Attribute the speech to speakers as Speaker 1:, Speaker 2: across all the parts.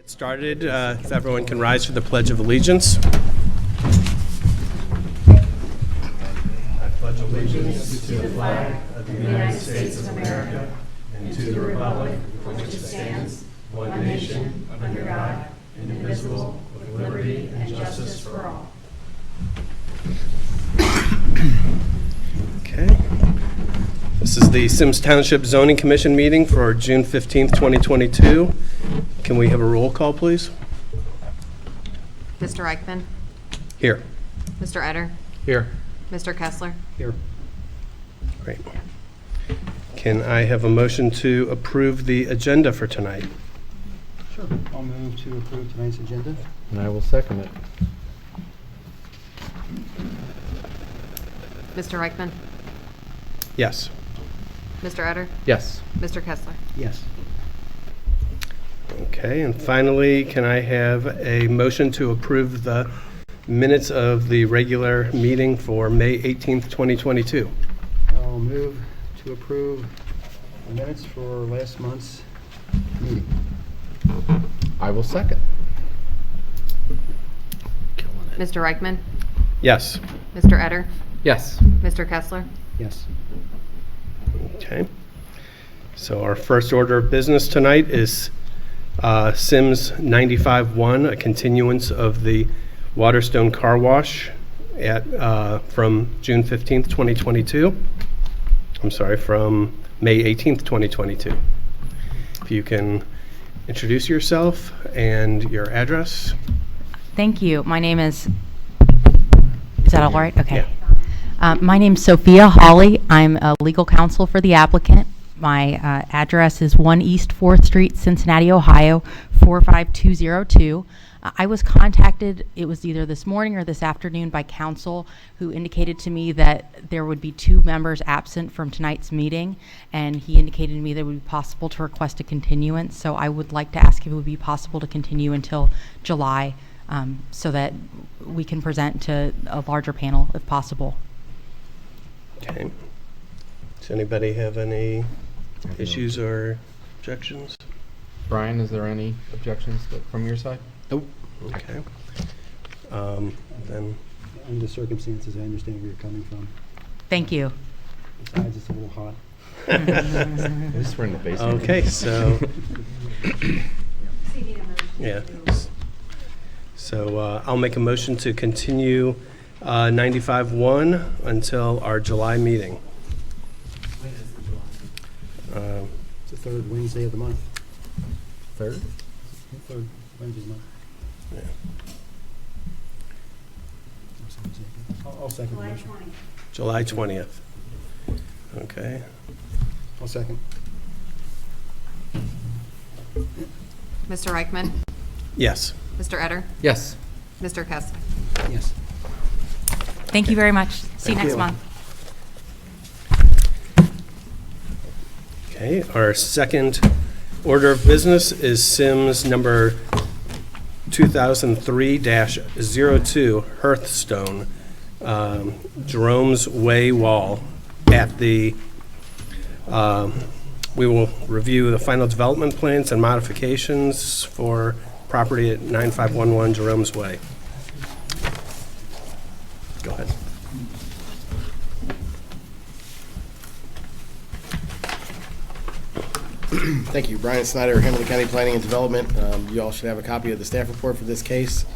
Speaker 1: Started, if everyone can rise for the Pledge of Allegiance. I pledge allegiance to the flag of the United States of America and to the republic for which it stands, one nation, under God, indivisible, with liberty and justice for all. Okay. This is the Symmes Township Zoning Commission meeting for June 15th, 2022. Can we have a roll call, please?
Speaker 2: Mr. Eichmann?
Speaker 1: Here.
Speaker 2: Mr. Etter?
Speaker 3: Here.
Speaker 2: Mr. Kessler?
Speaker 3: Here.
Speaker 1: Great. Can I have a motion to approve the agenda for tonight?
Speaker 3: Sure. I'll move to approve tonight's agenda.
Speaker 4: And I will second it.
Speaker 2: Mr. Eichmann?
Speaker 1: Yes.
Speaker 2: Mr. Etter?
Speaker 4: Yes.
Speaker 2: Mr. Kessler?
Speaker 3: Yes.
Speaker 1: Okay, and finally, can I have a motion to approve the minutes of the regular meeting for May 18th, 2022?
Speaker 3: I'll move to approve the minutes for last month's meeting.
Speaker 4: I will second.
Speaker 2: Mr. Eichmann?
Speaker 1: Yes.
Speaker 2: Mr. Etter?
Speaker 4: Yes.
Speaker 2: Mr. Kessler?
Speaker 3: Yes.
Speaker 1: Okay. So our first order of business tonight is Symmes 95-1, a continuance of the Waterstone Car Wash from June 15th, 2022. I'm sorry, from May 18th, 2022. If you can introduce yourself and your address.
Speaker 5: Thank you. My name is that all right? Okay.
Speaker 1: Yeah.
Speaker 5: My name's Sophia Hawley. I'm a legal counsel for the applicant. My address is 1 East 4th Street, Cincinnati, Ohio, 45202. I was contacted, it was either this morning or this afternoon, by counsel who indicated to me that there would be 2 members absent from tonight's meeting, and he indicated to me that it would be possible to request a continuance. So I would like to ask if it would be possible to continue until July so that we can present to a larger panel if possible.
Speaker 1: Okay. Does anybody have any issues or objections?
Speaker 4: Brian, is there any objections from your side?
Speaker 1: Nope. Okay. Then,
Speaker 3: Under the circumstances, I understand where you're coming from.
Speaker 5: Thank you.
Speaker 3: Besides, it's a little hot.
Speaker 4: We're in the basement.
Speaker 1: okay, so, yeah. So I'll make a motion to continue 95-1 until our July meeting.
Speaker 3: It's the third Wednesday of the month.
Speaker 4: Third?
Speaker 3: Third Wednesday of the month.
Speaker 1: Yeah.
Speaker 3: I'll second the motion.
Speaker 1: July 20th. Okay.
Speaker 3: I'll second.
Speaker 2: Mr. Eichmann?
Speaker 1: Yes.
Speaker 2: Mr. Etter?
Speaker 4: Yes.
Speaker 2: Mr. Kessler?
Speaker 3: Yes.
Speaker 5: Thank you very much. See you
Speaker 1: Thank
Speaker 5: next
Speaker 1: you.
Speaker 5: month.
Speaker 1: Okay, our second order of business is Symmes number 2003-02, Hearthstone, Jerome's Way Wall at the, we will review the final development plans and modifications for property at 9511 Jerome's Way. Go ahead.
Speaker 6: Thank you. Brian Snyder, Hamilton County Planning and Development. You all should have a copy of the staff report for this case.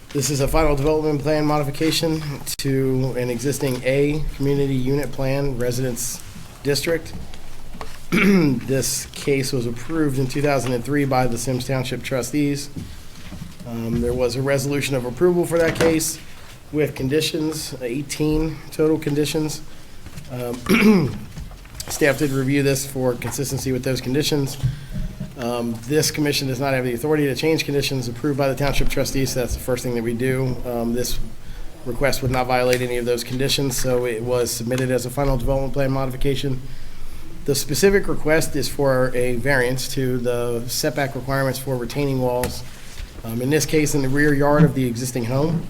Speaker 6: This is a final development plan modification to an existing A community unit plan residence district. This case was approved in 2003 by the Symmes Township trustees. There was a resolution of approval for that case with conditions, 18 total conditions. Staff did review this for consistency with those conditions. This commission does not have the authority to change conditions approved by the township trustees, so that's the first thing that we do. This request would not violate any of those conditions, so it was submitted as a final development plan modification. The specific request is for a variance to the setback requirements for retaining walls, in this case in the rear yard of the existing home.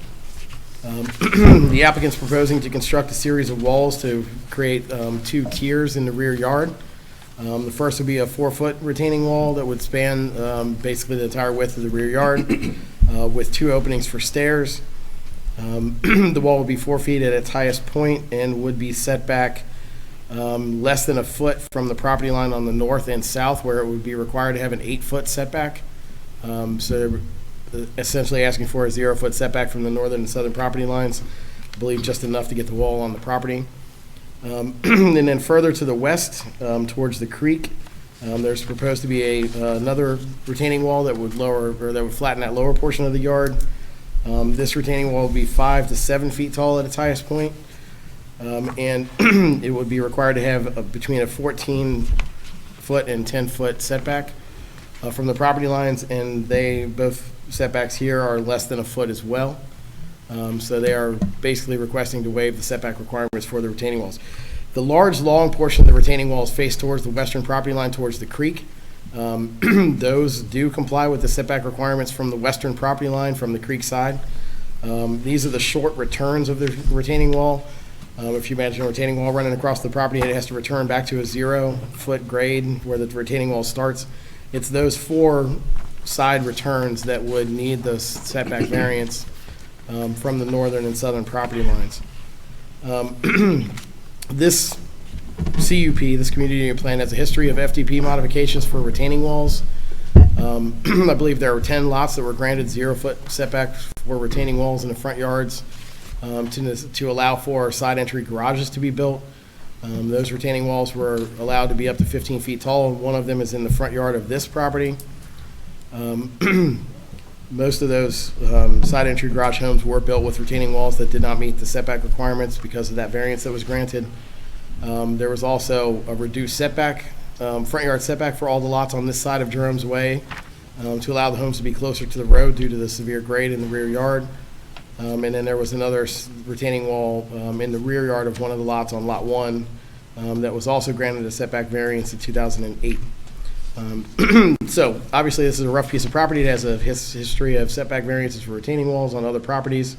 Speaker 6: The applicant's proposing to construct a series of walls to create 2 tiers in the rear yard. The first would be a 4-foot retaining wall that would span basically the entire width of the rear yard with 2 openings for stairs. The wall would be 4 feet at its highest point and would be set back less than a foot from the property line on the north and south, where it would be required to have an 8-foot setback. So they're essentially asking for a 0-foot setback from the northern and southern property lines. I believe just enough to get the wall on the property. And then further to the west, towards the creek, there's proposed to be another retaining wall that would flatten that lower portion of the yard. This retaining wall would be 5 to 7 feet tall at its highest point. And it would be required to have between a 14-foot and 10-foot setback from the property lines, and both setbacks here are less than a foot as well. So they are basically requesting to waive the setback requirements for the retaining walls. The large, long portion of the retaining walls face towards the western property line towards the creek. Those do comply with the setback requirements from the western property line from the creek side. These are the short returns of the retaining wall. If you imagine a retaining wall running across the property, it has to return back to a 0-foot grade where the retaining wall starts. It's those 4 side returns that would need the setback variance from the northern and southern property lines. This CUP, this community unit plan, has a history of FDP modifications for retaining walls. I believe there were 10 lots that were granted 0-foot setbacks for retaining walls in the front yards to allow for side entry garages to be built. Those retaining walls were allowed to be up to 15 feet tall. One of them is in the front yard of this property. Most of those side entry garage homes were built with retaining walls that did not meet the setback requirements because of that variance that was granted. There was also a reduced setback, front yard setback for all the lots on this side of Jerome's Way to allow the homes to be closer to the road due to the severe grade in the rear yard. And then there was another retaining wall in the rear yard of one of the lots on Lot 1 that was also granted a setback variance in 2008. So obviously this is a rough piece of property. It has a history of setback variances for retaining walls on other properties.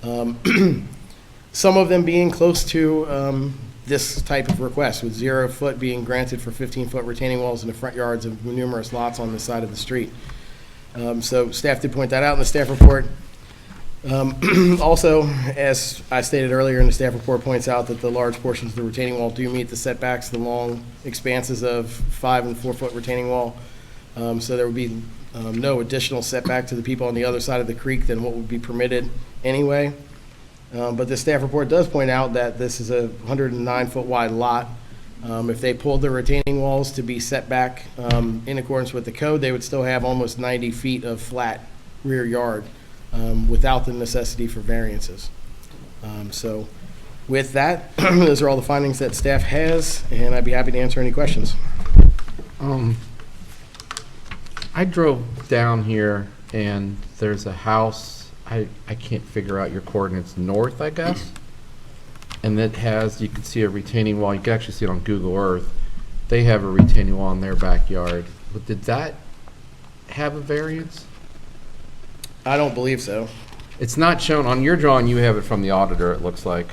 Speaker 6: Some of them being close to this type of request, with 0 foot being granted for 15-foot retaining walls in the front yards of numerous lots on the side of the street. So staff did point that out in the staff report. Also, as I stated earlier in the staff report, points out that the large portions of the retaining wall do meet the setbacks, the long expanses of 5 and 4 foot retaining wall. So there would be no additional setback to the people on the other side of the creek than what would be permitted anyway. But the staff report does point out that this is a 109-foot wide lot. If they pulled the retaining walls to be set back in accordance with the code, they would still have almost 90 feet of flat rear yard without the necessity for variances. So with that, those are all the findings that staff has, and I'd be happy to answer any questions.
Speaker 4: I drove down here and there's a house, I can't figure out your coordinates, north, I guess. And that has, you can see a retaining wall, you can actually see it on Google Earth. They have a retaining wall in their backyard. But did that have a variance?
Speaker 6: I don't believe so.
Speaker 4: It's not shown, on your drawing you have it from the auditor, it looks like.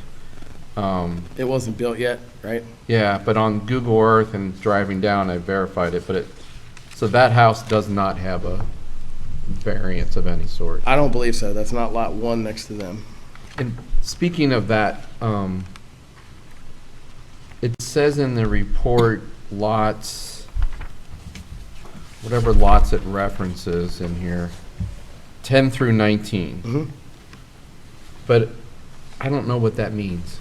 Speaker 6: It wasn't built yet, right?
Speaker 4: Yeah, but on Google Earth and driving down, I verified it, so that house does not have a variance of any sort.
Speaker 6: I don't believe so. That's not Lot 1 next to them.
Speaker 4: And speaking of that, it says in the report lots, whatever lots it references in here, 10 through 19.
Speaker 6: Mm-hmm.
Speaker 4: But I don't know what that means.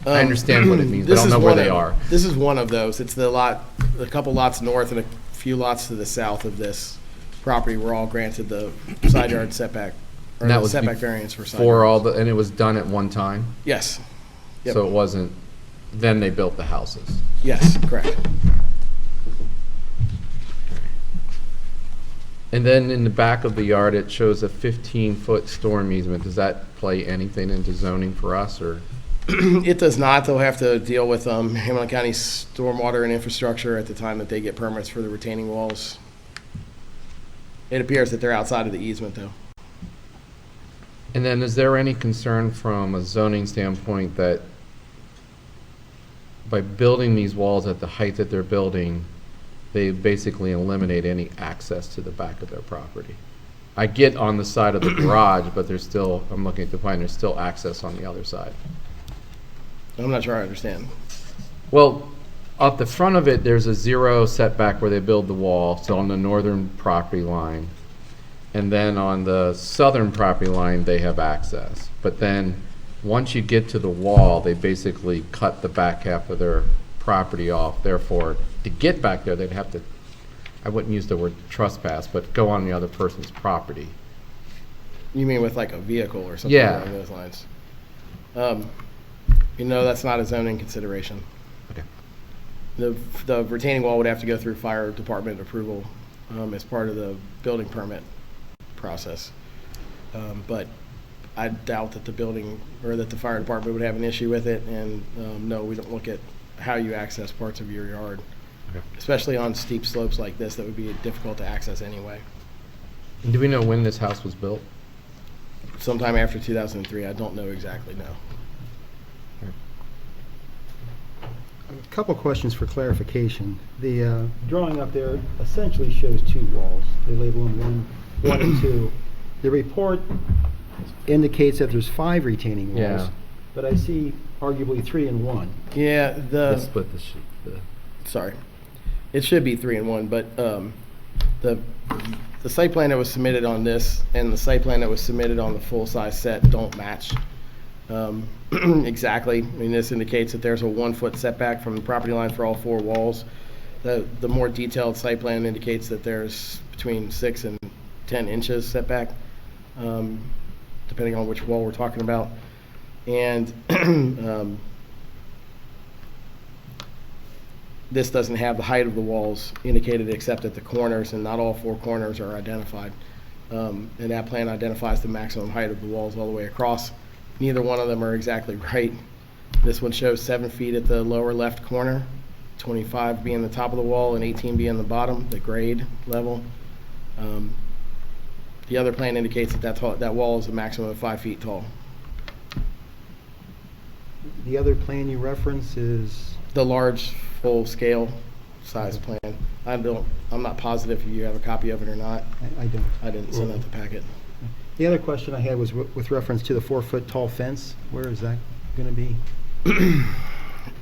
Speaker 4: I understand what it means, but I
Speaker 6: this
Speaker 4: don't
Speaker 6: is
Speaker 4: know where
Speaker 6: one
Speaker 4: they
Speaker 6: of-
Speaker 4: are.
Speaker 6: This is one of those. It's the lot, a couple lots north and a few lots to the south of this property were all granted the side yard setback, or
Speaker 4: And that
Speaker 6: the
Speaker 4: was
Speaker 6: setback variance for side
Speaker 4: For
Speaker 6: yards.
Speaker 4: all and it was done at one time?
Speaker 6: Yes, Yep.
Speaker 4: So it wasn't, then they built the houses.
Speaker 6: yes, correct.
Speaker 4: And then in the back of the yard, it shows a 15-foot storm easement. Does that play anything into zoning for us, or?
Speaker 6: It does not. They'll have to deal with Hamilton County Stormwater and Infrastructure at the time that they get permits for the retaining walls. It appears that they're outside of the easement, though.
Speaker 4: And then is there any concern from a zoning standpoint that by building these walls at the height that they're building, they basically eliminate any access to the back of their property. I get on the side of the garage, but there's still, I'm looking at the plan, there's still access on the other side.
Speaker 6: I'm not sure I understand.
Speaker 4: Well, up the front of it, there's a 0 setback where they build the wall, so on the northern property line. And then on the southern property line, they have access. But then, once you get to the wall, they basically cut the back half of their property off. Therefore, to get back there, they'd have to, I wouldn't use the word trespass, but go on the other person's property.
Speaker 6: You mean with like a vehicle or something
Speaker 4: Yeah.
Speaker 6: along those lines? That's not a zoning consideration.
Speaker 4: Okay.
Speaker 6: The retaining wall would have to go through fire department approval as part of the building permit process. But I doubt that the building or that the fire department would have an issue with it. And no, we don't look at how you access parts of your yard,
Speaker 4: Okay.
Speaker 6: especially on steep slopes like this that would be difficult to access anyway.
Speaker 4: And do we know when this house was built?
Speaker 6: Sometime after 2003, I don't know exactly, no.
Speaker 3: A couple questions for clarification. The drawing up there essentially shows 2 walls. They label them one and 2. The report indicates that there's 5 retaining walls,
Speaker 4: Yeah.
Speaker 3: but I see arguably 3 and 1.
Speaker 6: Yeah,
Speaker 4: They split the sheet.
Speaker 6: sorry. It should be 3 and 1, but the site plan that was submitted on this and the site plan that was submitted on the full-size set don't match exactly. I mean, this indicates that there's a 1-foot setback from the property line for all 4 walls. The more detailed site plan indicates that there's between 6 and 10 inches setback, depending on which wall we're talking about. And this doesn't have the height of the walls indicated except at the corners, and not all 4 corners are identified. And that plan identifies the maximum height of the walls all the way across. Neither one of them are exactly right. This one shows 7 feet at the lower left corner, 25 being the top of the wall and 18 being the bottom, the grade level. The other plan indicates that wall is a maximum of 5 feet tall.
Speaker 3: The other plan you reference is,
Speaker 6: The large, full-scale size plan. I'm not positive if you have a copy of it or not.
Speaker 3: I don't.
Speaker 6: I didn't send out the packet.
Speaker 3: The other question I had was with reference to the 4-foot tall fence. Where is that going to be?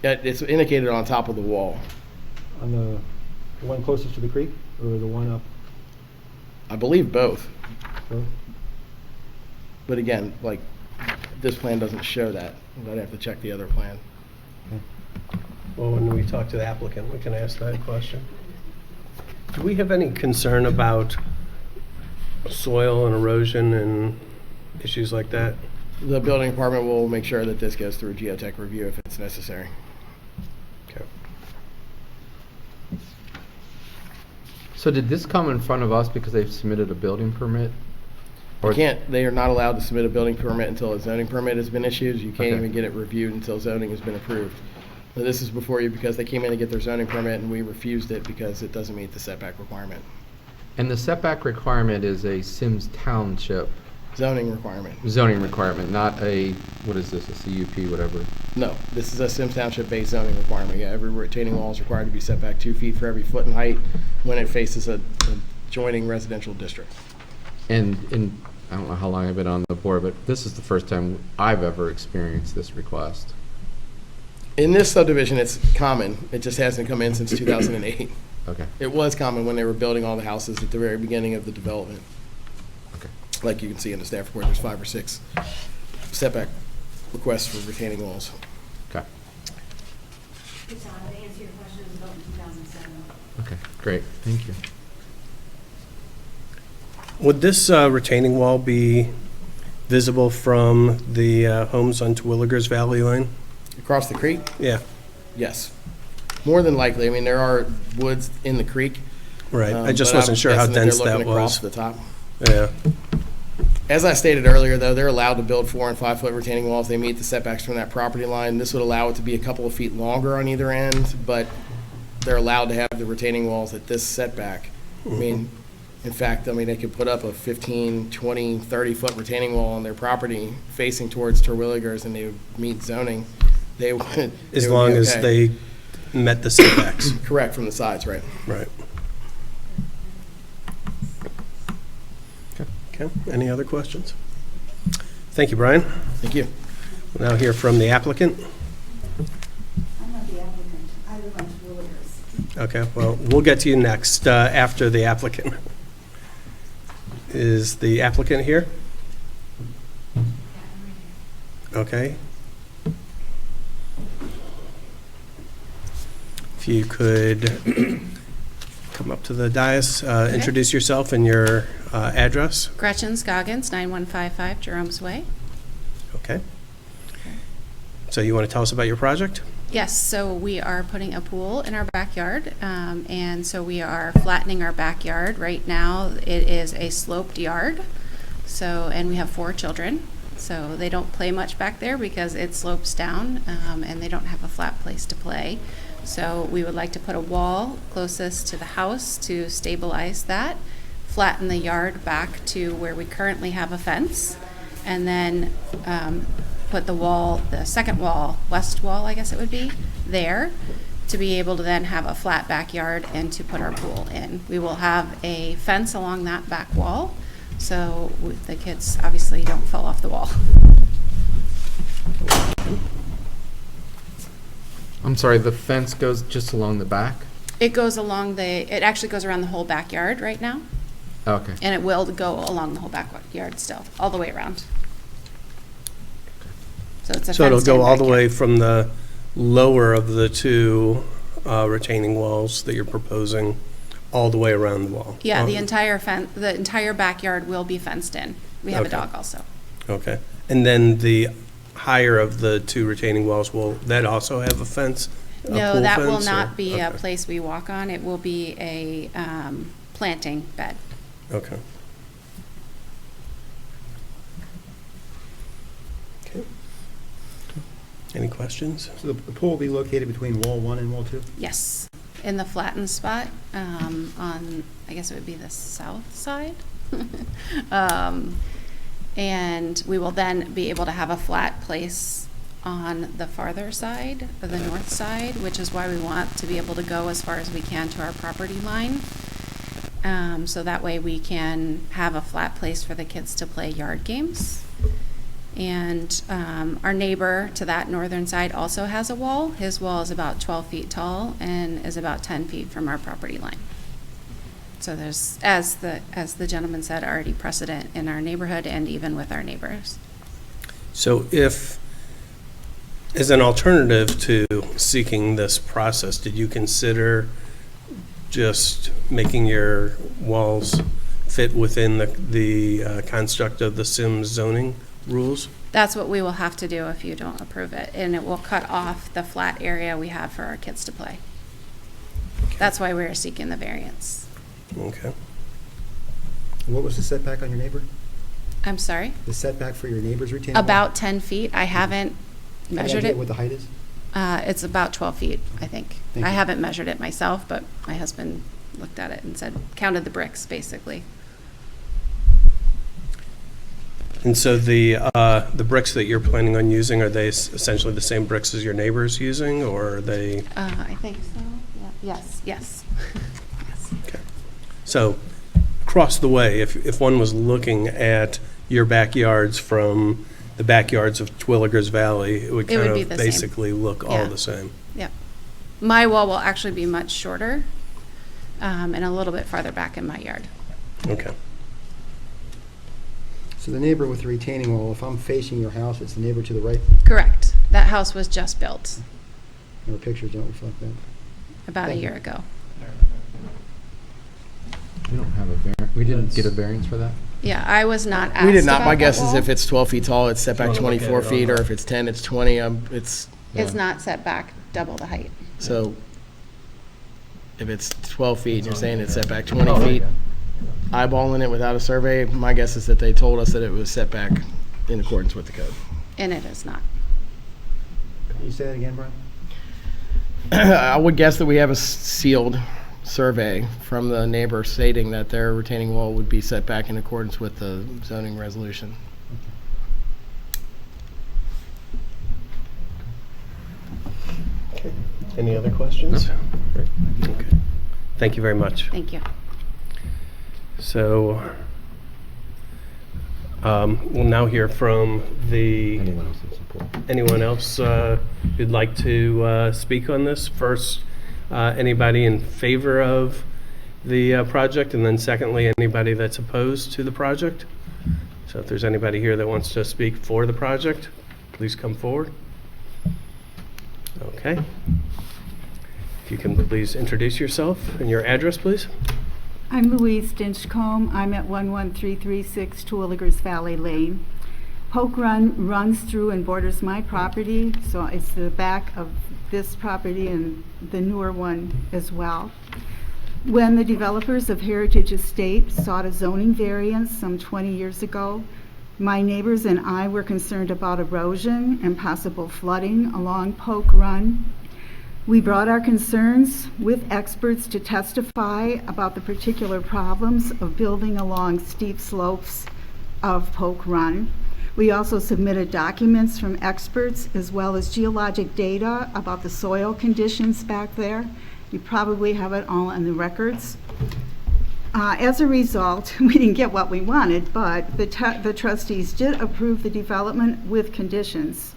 Speaker 6: It's indicated on top of the wall.
Speaker 3: On the one closest to the creek or the one up?
Speaker 6: I believe both.
Speaker 3: Both?
Speaker 6: But again, like, this plan doesn't show that. I'd have to check the other plan.
Speaker 1: Well, when we talk to the applicant, we can ask that question. Do we have any concern about soil and erosion and issues like that?
Speaker 6: The building department will make sure that this goes through a geotech review if it's necessary.
Speaker 1: Okay.
Speaker 4: So did this come in front of us because they've submitted a building permit?
Speaker 6: They are not allowed to submit a building permit until a zoning permit has been issued. You can't
Speaker 4: Okay.
Speaker 6: even get it reviewed until zoning has been approved. Now, this is before you because they came in to get their zoning permit and we refused it because it doesn't meet the setback requirement.
Speaker 4: And the setback requirement is a Symmes Township
Speaker 6: Zoning requirement.
Speaker 4: zoning requirement, not a, what is this, a CUP, whatever?
Speaker 6: No, this is a Symmes Township based zoning requirement. Yeah, every retaining wall is required to be set back 2 feet for every foot in height when it faces a adjoining residential district.
Speaker 4: And I don't know how long I've been on the board, but this is the first time I've ever experienced this request.
Speaker 6: In this subdivision, it's common. It just hasn't come in since 2008.
Speaker 4: Okay,
Speaker 6: It was common when they were building all the houses at the very beginning of the development.
Speaker 4: okay.
Speaker 6: Like you can see in the staff report, there's 5 or 6 setback requests for retaining walls.
Speaker 4: Okay,
Speaker 7: Good time to answer your questions about 2007.
Speaker 4: okay, great, thank you.
Speaker 1: Would this retaining wall be visible from the homes on Terwilliger's Valley Lane?
Speaker 6: Across the creek?
Speaker 1: Yeah,
Speaker 6: Yes. More than likely. I mean, there are woods in the creek.
Speaker 1: right. I just
Speaker 6: but I'm
Speaker 1: wasn't sure how
Speaker 6: guessing they're
Speaker 1: dense
Speaker 6: looking
Speaker 1: that
Speaker 6: across
Speaker 1: was.
Speaker 6: the top.
Speaker 1: Yeah,
Speaker 6: As I stated earlier, though, they're allowed to build 4 and 5 foot retaining walls. They meet the setbacks from that property line. This would allow it to be a couple of feet longer on either end, but they're allowed to have the retaining walls at this setback. I mean, in fact, they could put up a 15, 20, 30 foot retaining wall on their property facing towards Terwilliger's and they would meet zoning. they would.
Speaker 1: As
Speaker 6: would
Speaker 1: long
Speaker 6: be
Speaker 1: as
Speaker 6: okay.
Speaker 1: they met the setbacks.
Speaker 6: Correct, from the sides, right.
Speaker 1: Right. Okay, any other questions? Thank you, Brian.
Speaker 6: Thank you.
Speaker 1: We'll now hear from the applicant.
Speaker 8: I'm not the applicant. I live on Twilligers.
Speaker 1: Okay, well, we'll get to you next, after the applicant. Is the applicant here? Okay. If you could come up to the dais, introduce yourself and your address.
Speaker 9: Gretchen Scoggins, 9155 Jerome's Way.
Speaker 1: Okay. So you want to tell us about your project?
Speaker 9: Yes, so we are putting a pool in our backyard, and so we are flattening our backyard. Right now, it is a sloped yard, so, and we have 4 children, so they don't play much back there because it slopes down, and they don't have a flat place to play. So we would like to put a wall closest to the house to stabilize that, flatten the yard back to where we currently have a fence, and then put the wall, the second wall, west wall, I guess it would be, there, to be able to then have a flat backyard and to put our pool in. We will have a fence along that back wall, so the kids obviously don't fall off the wall.
Speaker 4: I'm sorry, the fence goes just along the back?
Speaker 9: It goes along it actually goes around the whole backyard right now,
Speaker 4: Okay.
Speaker 9: and it will go along the whole backyard still, all the way around. So it's a
Speaker 1: So it'll
Speaker 9: fenced-in
Speaker 1: go all the way
Speaker 9: backyard.
Speaker 1: from the lower of the 2 retaining walls that you're proposing, all the way around the wall?
Speaker 9: Yeah, the entire backyard will be fenced in. We have a
Speaker 1: Okay.
Speaker 9: dog also.
Speaker 1: Okay. And then the higher of the 2 retaining walls, will that also have a fence? A
Speaker 9: No,
Speaker 1: pool
Speaker 9: that will
Speaker 1: fence, or-
Speaker 9: not be a
Speaker 1: okay.
Speaker 9: place we walk on. It will be a planting bed.
Speaker 1: Okay. Okay. Any questions?
Speaker 3: So the pool will be located between wall 1 and wall 2?
Speaker 9: Yes, in the flattened spot on, I guess it would be the south side. And we will then be able to have a flat place on the farther side, or the north side, which is why we want to be able to go as far as we can to our property line. So that way we can have a flat place for the kids to play yard games. And our neighbor to that northern side also has a wall. His wall is about 12 feet tall and is about 10 feet from our property line. So there's, as the gentleman said, already precedent in our neighborhood and even with our neighbors.
Speaker 1: So if, as an alternative to seeking this process, did you consider just making your walls fit within the construct of the Symmes zoning rules?
Speaker 9: That's what we will have to do if you don't approve it, and it will cut off the flat area we have for our kids to play. That's why we're seeking the variance.
Speaker 1: Okay.
Speaker 3: And what was the setback on your neighbor?
Speaker 9: I'm sorry?
Speaker 3: The setback for your neighbor's retaining wall?
Speaker 9: About 10 feet. I haven't
Speaker 3: Any
Speaker 9: measured
Speaker 3: idea
Speaker 9: it.
Speaker 3: what the height is?
Speaker 9: It's about 12 feet, I think.
Speaker 3: Thank
Speaker 9: I
Speaker 3: you.
Speaker 9: haven't measured it myself, but my husband looked at it and said, counted the bricks, basically.
Speaker 1: And so the bricks that you're planning on using, are they essentially the same bricks as your neighbor's using, or are they?
Speaker 9: I think so. Yeah. Yes, yes. Yes.
Speaker 1: Okay. So across the way, if one was looking at your backyards from the backyards of Twilligers Valley, it would
Speaker 9: It would
Speaker 1: kind
Speaker 9: be
Speaker 1: of
Speaker 9: the same.
Speaker 1: basically look all
Speaker 9: Yeah.
Speaker 1: the same.
Speaker 9: Yep. My wall will actually be much shorter and a little bit farther back in my yard.
Speaker 1: Okay.
Speaker 3: So the neighbor with the retaining wall, if I'm facing your house, it's the neighbor to the right?
Speaker 9: Correct. That house was just built
Speaker 3: Our pictures don't reflect that.
Speaker 9: about a
Speaker 3: Thank you.
Speaker 9: year ago.
Speaker 4: We don't have a variance. We didn't get a variance for that?
Speaker 9: Yeah, I was not asked
Speaker 6: We did not.
Speaker 9: about
Speaker 6: My
Speaker 9: that
Speaker 6: guess is
Speaker 9: wall.
Speaker 6: if it's 12 feet tall, it's set back
Speaker 10: Wanna look at
Speaker 6: 24
Speaker 10: it
Speaker 6: feet, or
Speaker 10: online.
Speaker 6: if it's 10, it's 20. It's,
Speaker 9: It's
Speaker 4: Yeah.
Speaker 9: not set back double the height.
Speaker 6: so if it's 12 feet and you're saying it's set back 20 feet, eyeballing it without a survey, my guess is that they told us that it was set back in accordance with the code.
Speaker 9: And it is not.
Speaker 3: Can you say that again, Brian?
Speaker 6: I would guess that we have a sealed survey from the neighbor stating that their retaining wall would be set back in accordance with the zoning resolution.
Speaker 1: Any other questions? Okay. Thank you very much.
Speaker 9: Thank you.
Speaker 1: So we'll now hear from anyone else who'd like to speak on this. First, anybody in favor of the project, and then secondly, anybody that's opposed to the project. So if there's anybody here that wants to speak for the project, please come forward. Okay. If you can please introduce yourself and your address, please.
Speaker 8: I'm Louise Stinchcomb. I'm at 11336 Terwilligers Valley Lane. Polk Run runs through and borders my property, so it's the back of this property and the newer one as well. When the developers of Heritage Estate sought a zoning variance some 20 years ago, my neighbors and I were concerned about erosion and possible flooding along Polk Run. We brought our concerns with experts to testify about the particular problems of building along steep slopes of Polk Run. We also submitted documents from experts as well as geologic data about the soil conditions back there. You probably have it all in the records. As a result, we didn't get what we wanted, but the trustees did approve the development with conditions.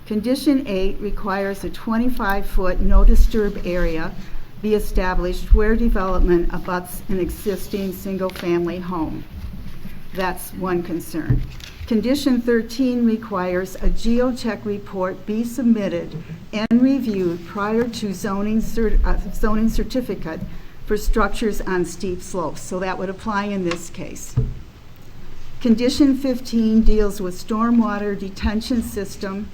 Speaker 8: Condition 8 requires a 25-foot no-disturb area be established where development abuts an existing single-family home. That's one concern. Condition 13 requires a geotech report be submitted and reviewed prior to zoning certificate for structures on steep slopes. So that would apply in this case. Condition 15 deals with stormwater detention system,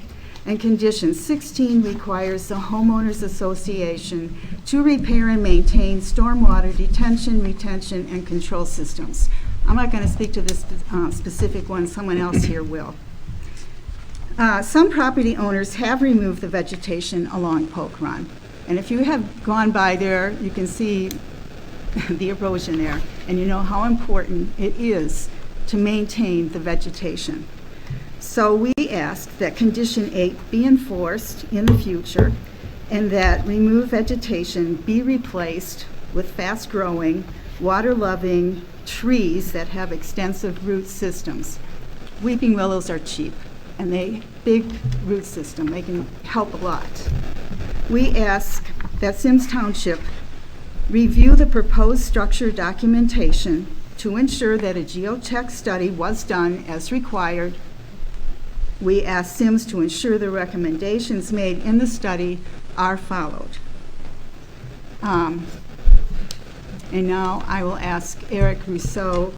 Speaker 8: and condition 16 requires the homeowners association to repair and maintain stormwater detention, retention, and control systems. I'm not going to speak to this specific one, someone else here will. Some property owners have removed the vegetation along Polk Run. And if you have gone by there, you can see the erosion there. And you know how important it is to maintain the vegetation. So we ask that condition 8 be enforced in the future and that removed vegetation be replaced with fast-growing, water-loving trees that have extensive root systems. Weeping willows are cheap, and they big root system. They can help a lot. We ask that Symmes Township review the proposed structure documentation to ensure that a geotech study was done as required. We ask Symmes to ensure the recommendations made in the study are followed. And now I will ask Eric Rousseau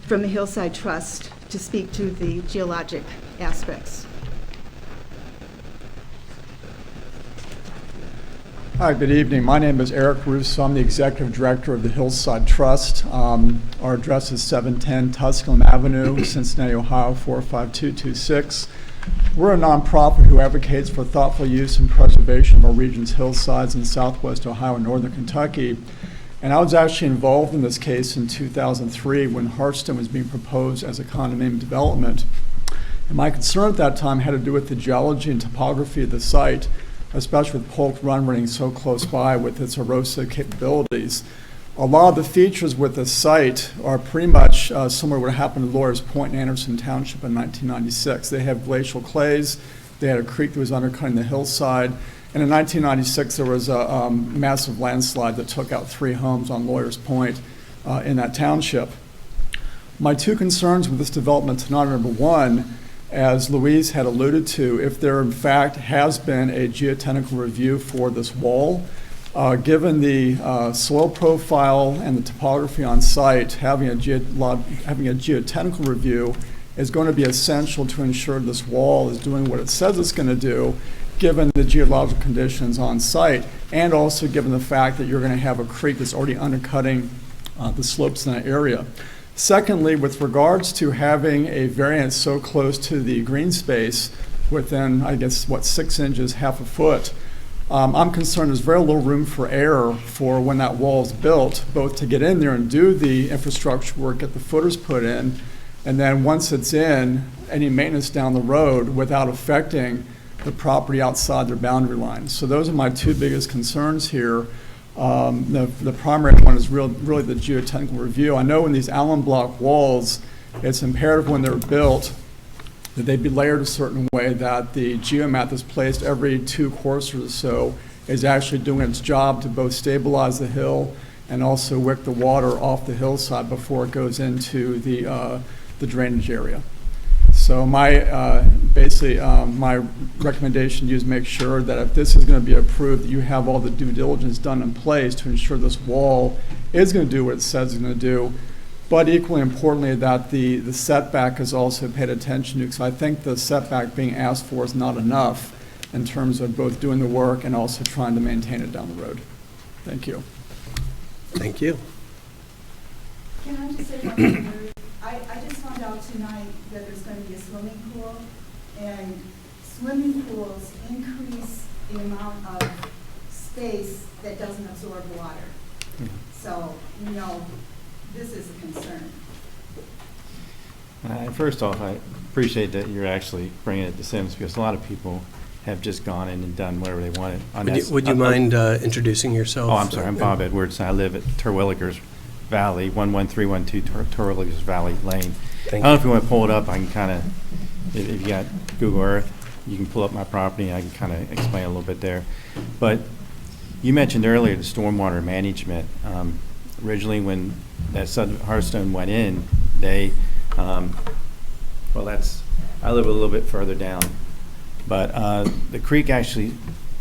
Speaker 8: from the Hillside Trust to speak to the geologic aspects.
Speaker 10: Hi, good evening. My name is Eric Rousseau. I'm the Executive Director of the Hillside Trust. Our address is 710 Tusculum Avenue, Cincinnati, Ohio, 45226. We're a nonprofit who advocates for thoughtful use and preservation of our region's hillsides in southwest Ohio and northern Kentucky. And I was actually involved in this case in 2003 when Hearthstone was being proposed as a condominium development. And my concern at that time had to do with the geology and topography of the site, especially with Polk Run running so close by with its erosive capabilities. A lot of the features with the site are pretty much similar to what happened to Lawyers Point in Anderson Township in 1996. They have glacial clays, they had a creek that was undercutting the hillside, and in 1996 there was a massive landslide that took out 3 homes on Lawyers Point in that township. My 2 concerns with this development tonight are, number 1, as Louise had alluded to, if there in fact has been a geotechnical review for this wall, given the soil profile and the topography on site, having a geotechnical review is going to be essential to ensure this wall is doing what it says it's going to do, given the geological conditions on site, and also given the fact that you're going to have a creek that's already undercutting the slopes in that area. Secondly, with regards to having a variance so close to the green space within, I guess, 6 inches, half a foot, I'm concerned there's very little room for error for when that wall is built, both to get in there and do the infrastructure work, get the footers put in, and then once it's in, any maintenance down the road without affecting the property outside their boundary line. So those are my two biggest concerns here. The primary one is really the geotechnical review. I know in these Allen block walls, it's imperative when they're built that they be layered a certain way that the geomat that's placed every 2 quarters or so is actually doing its job to both stabilize the hill and also wick the water off the hillside before it goes into the drainage area. So my my recommendation to you is make sure that if this is going to be approved, that you have all the due diligence done in place to ensure this wall is going to do what it says it's going to do. But equally importantly, that the setback is also paid attention to, because I think the setback being asked for is not enough in terms of both doing the work and also trying to maintain it down the road. Thank you.
Speaker 1: Thank you.
Speaker 8: Can I just say one thing? I just found out tonight that there's going to be a swimming pool, and swimming pools increase the amount of space that doesn't absorb water. So, this is a concern.
Speaker 11: First off, I appreciate that you're actually bringing it to Symmes, because a lot of people have just gone in and done whatever they wanted.
Speaker 1: Would you mind introducing yourself?
Speaker 11: Oh, I'm sorry. I'm Bob Edwards. I live at Terwilligers Valley, 11312 Terwilligers Valley Lane. I don't know if you want to pull it up. I can kind of, if you got Google Earth, you can pull up my property, and I can kind of explain a little bit there. But you mentioned earlier the stormwater management. Originally, when that Hearthstone went in, they, I live a little bit further down, but the creek actually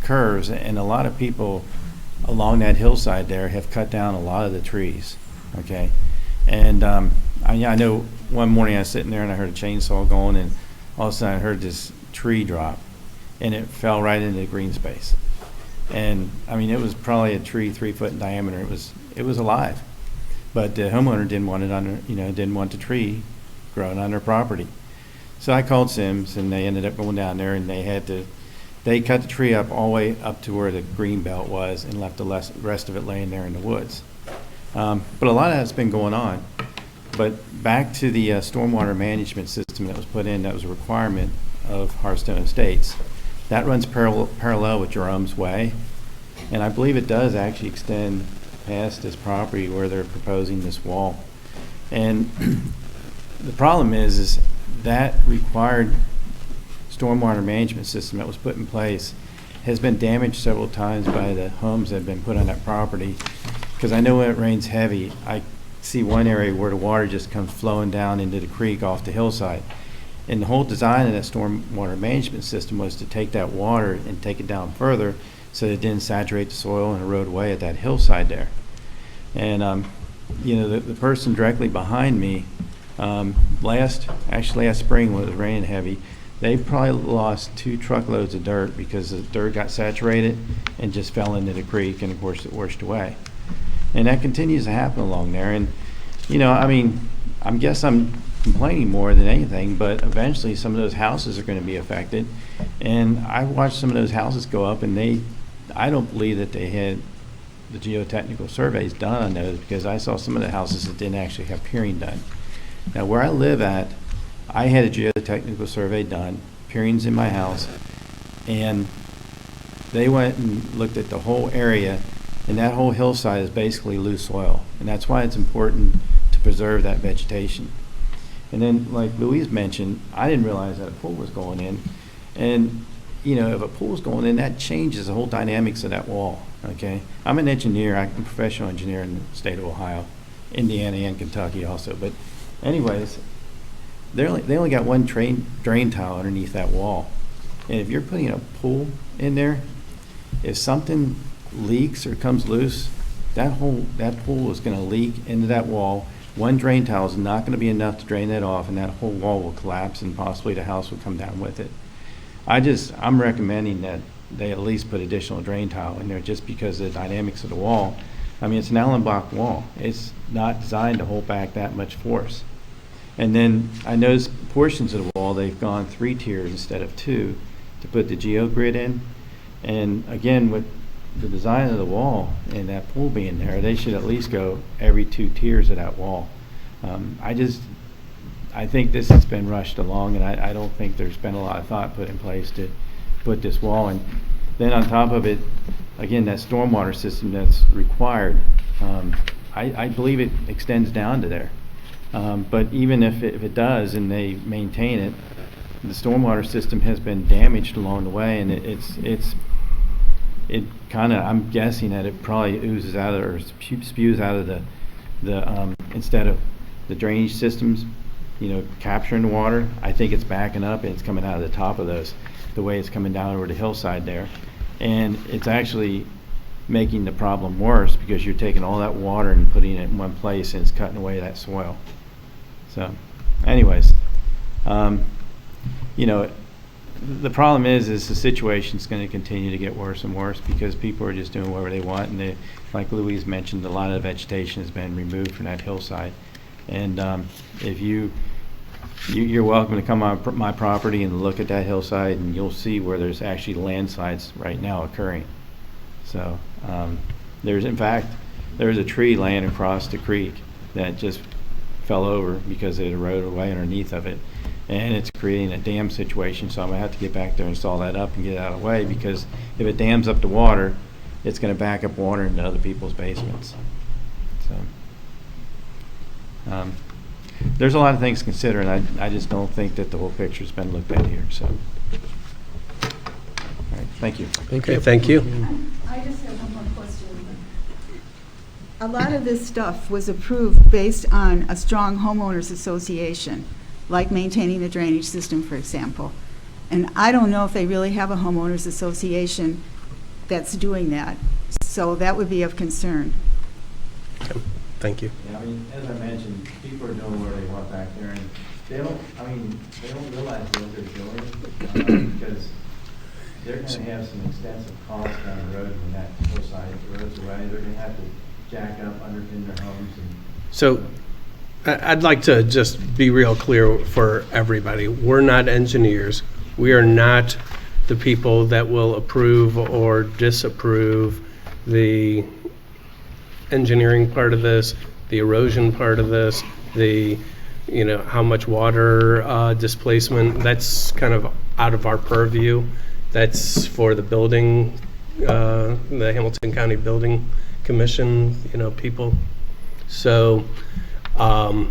Speaker 11: curves, and a lot of people along that hillside there have cut down a lot of the trees, okay? And I know one morning I was sitting there and I heard a chainsaw going, and all of a sudden I heard this tree drop, and it fell right into the green space. And I mean, it was probably a tree 3 foot in diameter. It was alive, but the homeowner didn't want it didn't want the tree growing on their property. So I called Symmes, and they ended up going down there, and they cut the tree up all the way up to where the green belt was and left the rest of it laying there in the woods. But a lot of that's been going on. But back to the stormwater management system that was put in, that was a requirement of Hearthstone Estates. That runs parallel with Jerome's Way, and I believe it does actually extend past this property where they're proposing this wall. And the problem is that required stormwater management system that was put in place has been damaged several times by the homes that have been put on that property. Because I know when it rains heavy, I see one area where the water just comes flowing down into the creek off the hillside. And the whole design of that stormwater management system was to take that water and take it down further so that it didn't saturate the soil and erode away at that hillside there. And the person directly behind me, last spring when it was raining heavy, they probably lost 2 truckloads of dirt because the dirt got saturated and just fell into the creek, and of course it washed away. And that continues to happen along there. And I guess I'm complaining more than anything, but eventually some of those houses are going to be affected. And I watched some of those houses go up, and I don't believe that they had the geotechnical surveys done on those, because I saw some of the houses that didn't actually have peering done. Now, where I live at, I had a geotechnical survey done, peerings in my house, and they went and looked at the whole area, and that whole hillside is basically loose soil, and that's why it's important to preserve that vegetation. And then, like Louise mentioned, I didn't realize that a pool was going in, and if a pool is going in, that changes the whole dynamics of that wall, okay? I'm an engineer. I'm a professional engineer in the state of Ohio, Indiana, and Kentucky also. But anyways, they only got one drain tile underneath that wall. And if you're putting a pool in there, if something leaks or comes loose, that pool is going to leak into that wall. One drain tile is not going to be enough to drain that off, and that whole wall will collapse, and possibly the house will come down with it. I'm recommending that they at least put additional drain tile in there, just because of the dynamics of the wall. I mean, it's an Allen block wall. It's not designed to hold back that much force. And then I noticed portions of the wall, they've gone 3 tiers instead of 2 to put the geogrid in. And again, with the design of the wall and that pool being there, they should at least go every 2 tiers of that wall. I think this has been rushed along, and I don't think there's been a lot of thought put in place to put this wall in. Then on top of it, again, that stormwater system that's required, I believe it extends down to there. But even if it does and they maintain it, the stormwater system has been damaged along the way, and it kind of, I'm guessing that it probably oozes out of, or spews out of the instead of the drainage systems, capturing the water, I think it's backing up and it's coming out of the top of those, the way it's coming down over the hillside there. And it's actually making the problem worse because you're taking all that water and putting it in one place and it's cutting away that soil. So, anyways, the problem is the situation's going to continue to get worse and worse because people are just doing whatever they want, and like Louise mentioned, a lot of vegetation has been removed from that hillside. And if you're welcome to come on my property and look at that hillside, and you'll see where there's actually landslides right now occurring. So there's a tree laying across the creek that just fell over because it eroded away underneath of it, and it's creating a dam situation. So I'm gonna have to get back there and install that up and get it out of the way, because if it dams up the water, it's gonna back up water into other people's basements. So there's a lot of things to consider, and I just don't think that the whole picture's been looked at here. So, all right, thank you.
Speaker 1: Okay, thank you.
Speaker 8: I just have one more question. A lot of this stuff was approved based on a strong homeowners association, like maintaining the drainage system, for example. And I don't know if they really have a homeowners association that's doing that. So that would be of concern.
Speaker 1: Okay, thank you.
Speaker 11: Yeah, I mean, as I mentioned, people are doing whatever they want back there, and they don't realize what they're doing, because they're going to have some extensive costs down the road when that hillside erodes away. They're going to have to jack up, underpin their homes.
Speaker 1: So I'd like to just be real clear for everybody. We're not engineers. We are not the people that will approve or disapprove the engineering part of this, the erosion part of this, the, how much water displacement. That's kind of out of our purview. That's for the building, the Hamilton County Building Commission, people. So I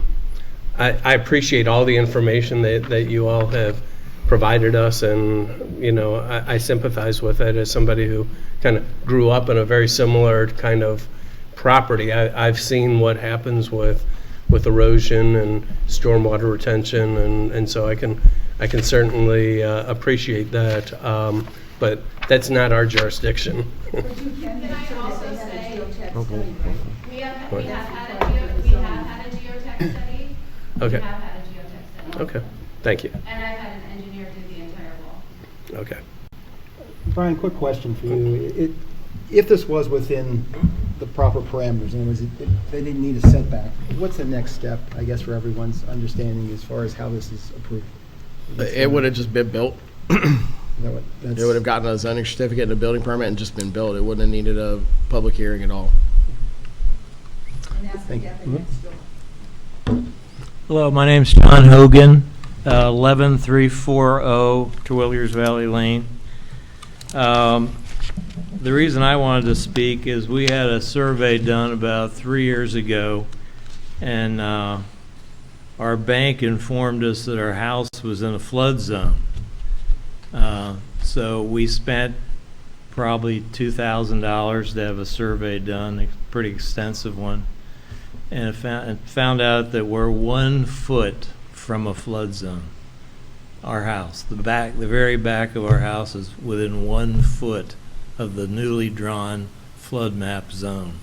Speaker 1: appreciate all the information that you all have provided us, and I sympathize with it as somebody who kind of grew up in a very similar kind of property. I've seen what happens with erosion and stormwater retention, and so I can certainly appreciate that, but that's not our jurisdiction.
Speaker 7: Can I also say, we have had a geotech study.
Speaker 1: Okay.
Speaker 7: We have had a geotech study.
Speaker 1: Okay, thank you.
Speaker 7: And I've had an engineer do the entire wall.
Speaker 1: Okay.
Speaker 3: Brian, quick question for you. If this was within the proper parameters, in other words, they didn't need a setback, what's the next step, I guess, for everyone's understanding as far as how this is approved?
Speaker 6: It would have just been built.
Speaker 3: That's-
Speaker 6: It would have gotten a zoning certificate and a building permit and just been built. It wouldn't have needed a public hearing at all.
Speaker 8: And that's the
Speaker 3: Thank you.
Speaker 8: gap next door.
Speaker 12: Hello, my name's John Hogan, 11340 Terwilliers Valley Lane. The reason I wanted to speak is we had a survey done about 3 years ago, and our bank informed us that our house was in a flood zone. So we spent probably $2,000 to have a survey done, a pretty extensive one, and found out that we're 1 foot from a flood zone. Our house, the very back of our house is within 1 foot of the newly drawn flood map zone.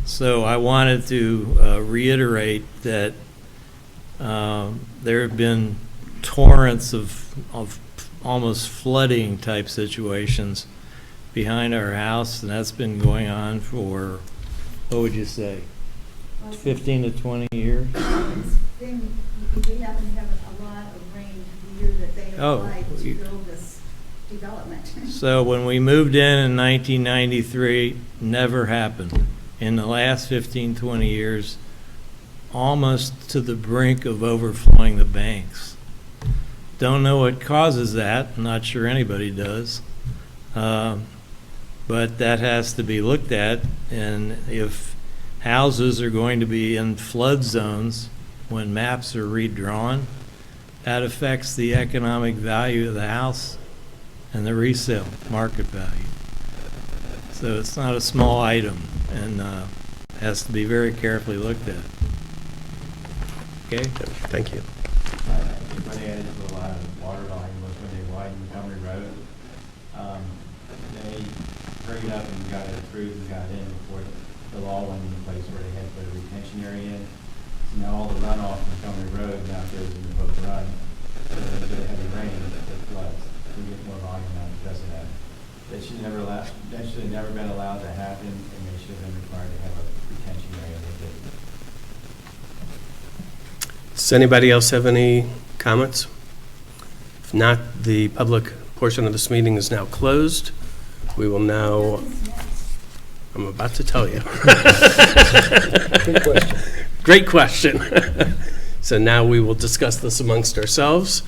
Speaker 12: So I wanted to reiterate that there have been torrents of almost flooding type situations behind our house, and that's been going on for, what would you say, 15 to 20 years?
Speaker 8: We happen to have a lot of rain the year that they applied to build this development.
Speaker 12: So when we moved in 1993, never happened. In the last 15, 20 years, almost to the brink of overflowing the banks. Don't know what causes that. Not sure anybody does. But that has to be looked at, and if houses are going to be in flood zones when maps are redrawn, that affects the economic value of the house and the resale market value. So it's not a small item, and has to be very carefully looked at. Okay?
Speaker 1: Thank you.
Speaker 11: When they added to a lot of water volume was when they widened Montgomery Road. They hurried up and got it approved and got it in before the law went into place where they had to put a retention area in. So now all the runoff from Montgomery Road now goes into Hope Run. So when there's a heavy rain, it floods. We get more volume out because of that. That should have never been allowed to happen, and they should have been required to have a retention area. They didn't.
Speaker 1: Does anybody else have any comments? If not, the public portion of this meeting is now closed. We will now, I'm about to tell you.
Speaker 3: Good question.
Speaker 1: Great question. So now we will discuss this amongst ourselves,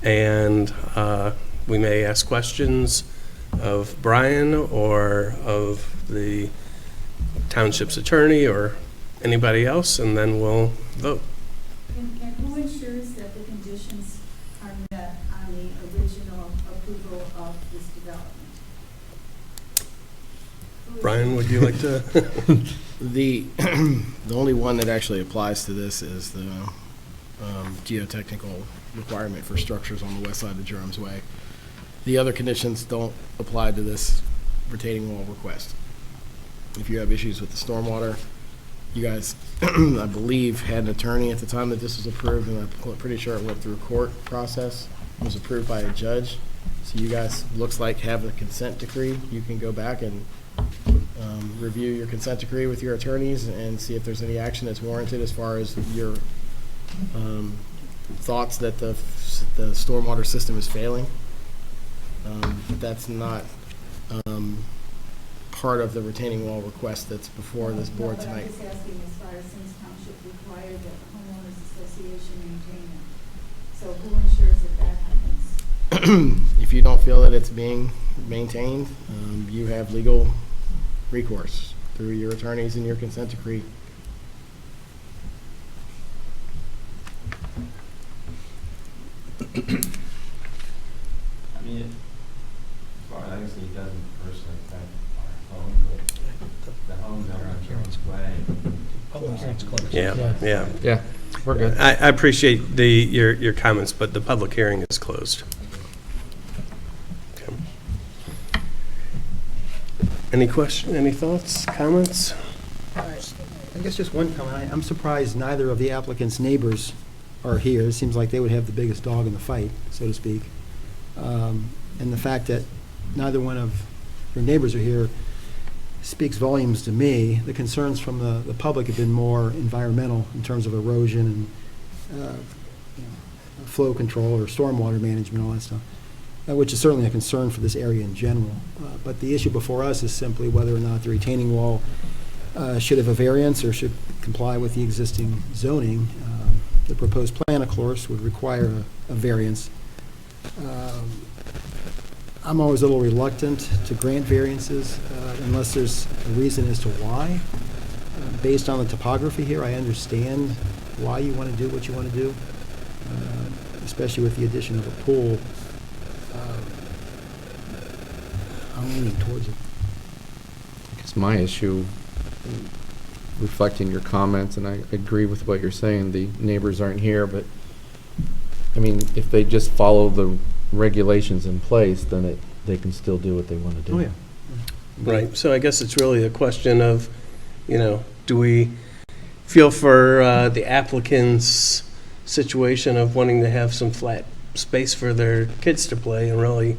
Speaker 1: and we may ask questions of Brian or of the township's attorney or anybody else, and then we'll vote.
Speaker 8: And who ensures that the conditions are met on the original approval of this development?
Speaker 1: Brian, would you like to?
Speaker 6: The only one that actually applies to this is the geotechnical requirement for structures on the west side of Jerome's Way. The other conditions don't apply to this retaining wall request. If you have issues with the stormwater, you guys, I believe, had an attorney at the time that this was approved, and I'm pretty sure it went through a court process. It was approved by a judge. So you guys, looks like, have a consent decree. You can go back and review your consent decree with your attorneys and see if there's any action that's warranted as far as your thoughts that the stormwater system is failing. That's not part of the retaining wall request that's before this board
Speaker 8: No, but
Speaker 6: tonight.
Speaker 8: I'm just asking as far as Symmes Township required that the homeowners association maintain it. So who ensures that that happens?
Speaker 6: If you don't feel that it's being maintained, you have legal recourse through your attorneys and your consent decree.
Speaker 11: I mean, as far as I can see, it doesn't personally affect our home, but the homes that are on Jerome's Way.
Speaker 1: Yeah.
Speaker 4: Yeah, we're good.
Speaker 1: I appreciate your comments, but the public hearing is closed. Okay. Any thoughts, comments?
Speaker 3: I guess just one comment. I'm surprised neither of the applicant's neighbors are here. It seems like they would have the biggest dog in the fight, so to speak. And the fact that neither one of your neighbors are here speaks volumes to me. The concerns from the public have been more environmental in terms of erosion and flow control or stormwater management, all that stuff, which is certainly a concern for this area in general. But the issue before us is simply whether or not the retaining wall should have a variance or should comply with the existing zoning. The proposed plan, of course, would require a variance. I'm always a little reluctant to grant variances unless there's a reason as to why. Based on the topography here, I understand why you want to do what you want to do, especially with the addition of a pool. I'm leaning towards it.
Speaker 4: It's my issue, reflecting your comments, and I agree with what you're saying. The neighbors aren't here, but, I mean, if they just follow the regulations in place, then they can still do what they want to do.
Speaker 3: Oh, yeah.
Speaker 1: Right, so I guess it's really a question of, do we feel for the applicant's situation of wanting to have some flat space for their kids to play, and really,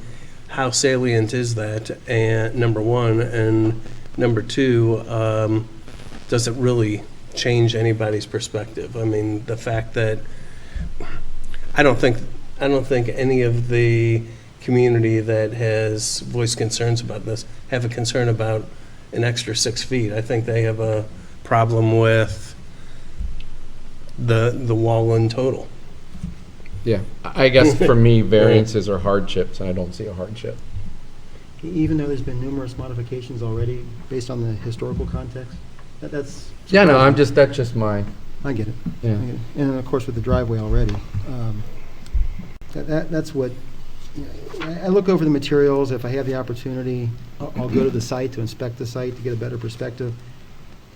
Speaker 1: how salient is that, and number one, and number two, does it really change anybody's perspective? I mean, the fact that, I don't think any of the community that has voiced concerns about this have a concern about an extra 6 feet. I think they have a problem with the wall in total.
Speaker 4: Yeah, I guess for me, variances are hardships, and I don't see a hardship.
Speaker 3: Even though there's been numerous modifications already based on the historical context? That's.
Speaker 4: Yeah, no, that's just my,
Speaker 3: I get it.
Speaker 4: Yeah.
Speaker 3: I get it. And of course with the driveway already. That's what, I look over the materials. If I have the opportunity, I'll go to the site to inspect the site to get a better perspective.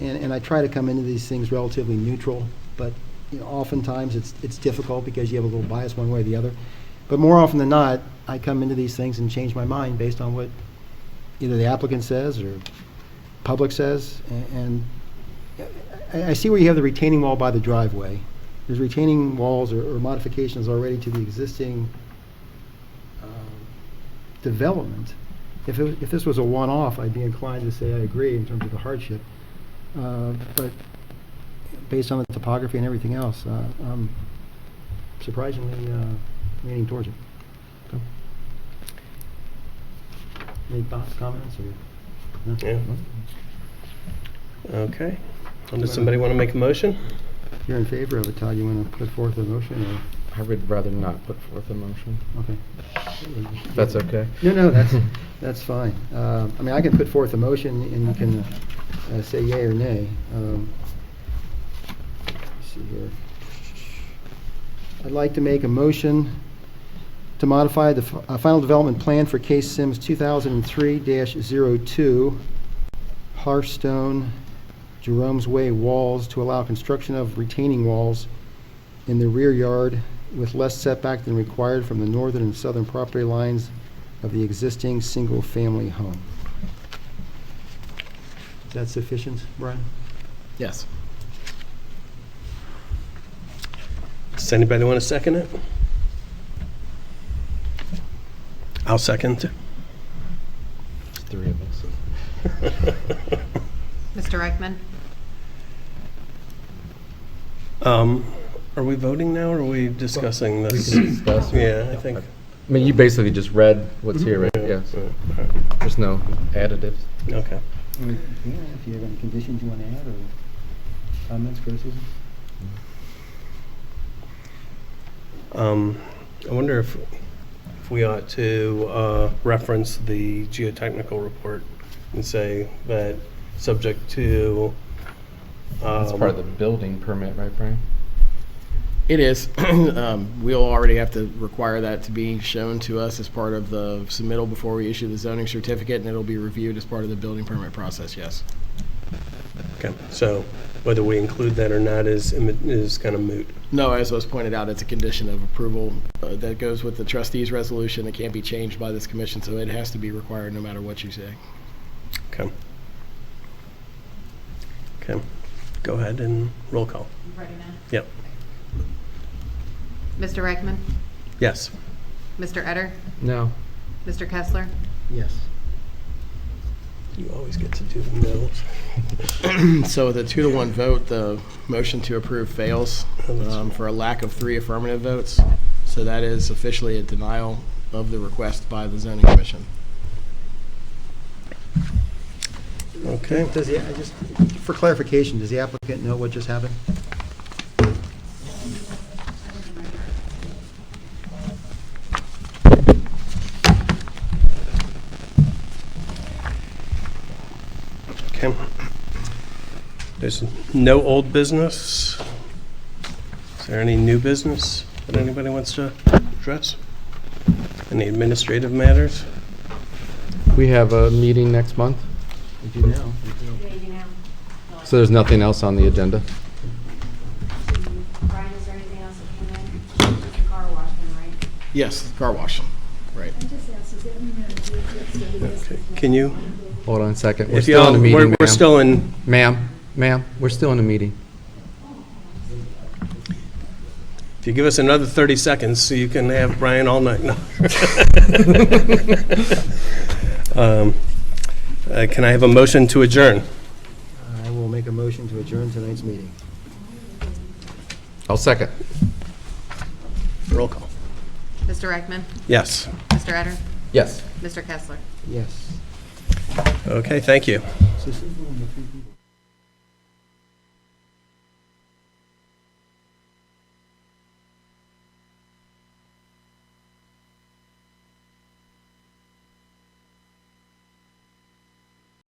Speaker 3: And I try to come into these things relatively neutral, but oftentimes it's difficult because you have a little bias one way or the other. But more often than not, I come into these things and change my mind based on what either the applicant says or public says. And I see where you have the retaining wall by the driveway. There's retaining walls or modifications already to the existing development. If this was a one-off, I'd be inclined to say I agree in terms of the hardship. But based on the topography and everything else, I'm surprisingly leaning towards it. So. Any thoughts, comments, or? No?
Speaker 1: Yeah. Okay. Does somebody want to make a motion?
Speaker 3: If you're in favor of it, Todd, you want to put forth a motion, or?
Speaker 4: I would rather not put forth a motion.
Speaker 3: Okay.
Speaker 4: If that's okay.
Speaker 3: No, that's fine. I mean, I can put forth a motion, and you can say yea or nay. Let's see here. I'd like to make a motion to modify the final development plan for case Symmes 2003-02, Hearthstone, Jerome's Way walls to allow construction of retaining walls in the rear yard with less setback than required from the northern and southern property lines of the existing single-family home. Is that sufficient, Brian?
Speaker 6: Yes.
Speaker 1: Does anybody want to second it? I'll second.
Speaker 4: There's three of us.
Speaker 2: Mr. Reichman?
Speaker 1: Are we voting now, or are we discussing this?
Speaker 4: We can discuss.
Speaker 1: Yeah, I think.
Speaker 4: I mean, you basically just read what's here, right? Yeah, so there's no additives.
Speaker 1: Okay.
Speaker 3: Yeah, if you have any conditions you want to add, or comments, criticisms?
Speaker 1: I wonder if we ought to reference the geotechnical report and say that subject to.
Speaker 4: That's part of the building permit, right, Brian?
Speaker 6: It is. We'll already have to require that to be shown to us as part of the submittal before we issue the zoning certificate, and it'll be reviewed as part of the building permit process, yes.
Speaker 1: Okay, so whether we include that or not is kind of moot.
Speaker 6: No, as was pointed out, it's a condition of approval that goes with the trustees' resolution. It can't be changed by this commission, so it has to be required no matter what you say.
Speaker 1: Okay. Okay, go ahead and roll call.
Speaker 2: Ready now?
Speaker 1: Yep.
Speaker 2: Mr. Reichman?
Speaker 1: Yes.
Speaker 2: Mr. Etter?
Speaker 4: No.
Speaker 2: Mr. Kessler?
Speaker 3: Yes.
Speaker 1: You always get to do the no's.
Speaker 6: So with a 2-to-1 vote, the motion to approve fails for a lack of 3 affirmative votes. So that is officially a denial of the request by the zoning commission.
Speaker 1: Okay.
Speaker 3: Does the, just for clarification, does the applicant know what just happened?
Speaker 1: Okay. There's no old business. Is there any new business that anybody wants to address? Any administrative matters?
Speaker 4: We have a meeting next month,
Speaker 3: We do now.
Speaker 4: so there's nothing else on the agenda.
Speaker 7: Brian, is there anything else that came in? It's a car wash then, right?
Speaker 6: Yes, car wash, right.
Speaker 1: Okay. Can you?
Speaker 4: Hold on a second. We're
Speaker 1: If
Speaker 4: still in the meeting,
Speaker 1: we're
Speaker 4: ma'am.
Speaker 1: still in.
Speaker 4: Ma'am, we're still in the meeting.
Speaker 1: If you give us another 30 seconds, so you can have Brian all night. No. Can I have a motion to adjourn?
Speaker 3: I will make a motion to adjourn tonight's meeting.
Speaker 4: I'll second.
Speaker 1: Roll call.
Speaker 2: Mr. Reichman?
Speaker 1: Yes.
Speaker 2: Mr. Etter?
Speaker 4: Yes.
Speaker 2: Mr. Kessler?
Speaker 3: Yes.
Speaker 1: Okay, thank you.
Speaker 3: So